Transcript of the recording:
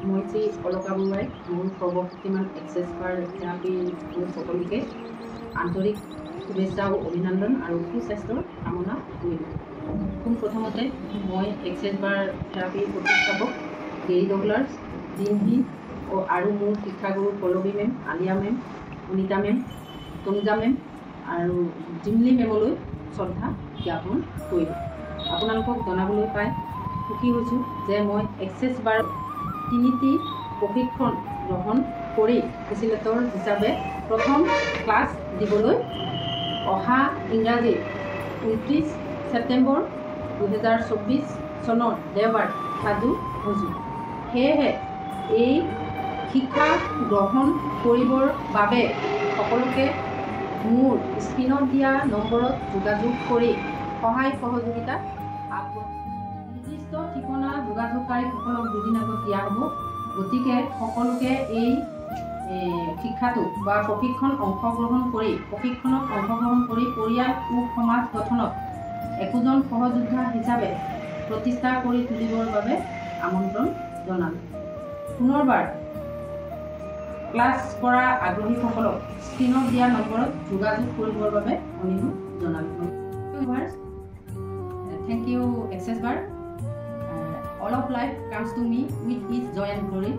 মই শ্ৰী অলকা বৰুৱাই মোৰ সৰ্বশক্তিমান এক্সেছ বাৰ থেৰাপি সকলোকে আন্তৰিক শুভেচ্ছা আৰু অভিনন্দন আৰু সুস্বাস্থ্যৰ কামনা কৰিলোঁ। পোনপ্ৰথমতে মই এক্সেছ বাৰ থেৰাপিৰ প্ৰতিষ্ঠাপক গেৰী ডগলাৰ্ছ, ডিম্পী আৰু মোৰ শিক্ষাগুৰু Pallavi ma'am, Alia ma'am, Anita ma'am, Tanuja ma'am আৰু জিমলি মেমলৈ শ্ৰদ্ধা জ্ঞাপন কৰিলোঁ। আপোনালোকক জনাবলৈ পাই সুখী হৈছোঁ যে মই এক্সেছ বাৰ 3টি প্ৰশিক্ষণ গ্ৰহণ কৰি ফেচিলেটৰ হিচাপে প্ৰথম ক্লাছ দিবলৈ অহা ইংৰাজী 29 ছেপ্টেম্বৰ 2024 চনৰ দেওবাৰ সাজু হৈছোঁ। সেয়েহে এই শিক্ষা গ্ৰহণ কৰিবৰ বাবে সকলোকে মোৰ স্ক্ৰীণত দিয়া নম্বৰত যোগাযোগ কৰি সহায় সহযোগিতা আগবঢ়াব। নিৰ্দিষ্ট ঠিকনা যোগাযোগকাৰীসকলক দুদিন আগত দিয়া হ'ব। গতিকে সকলোকে এই শিক্ষাটো বা প্ৰশিক্ষণত অংশগ্ৰহণ কৰি পৰিয়াল ও সমাজ গঠনত একোজন সহযোদ্ধা হিচাপে প্ৰতিষ্ঠা কৰি তুলিবৰ বাবে আমন্ত্ৰণ জনালোঁ। পুনৰবাৰ ক্লাছ কৰা আগ্ৰহীসকলক স্ক্ৰীণত দিয়া নম্বৰত যোগাযোগ কৰিবৰ বাবে অনুৰোধ জনালোঁ। Thank you, Access Bar. All of life comes to me with its joy and glory.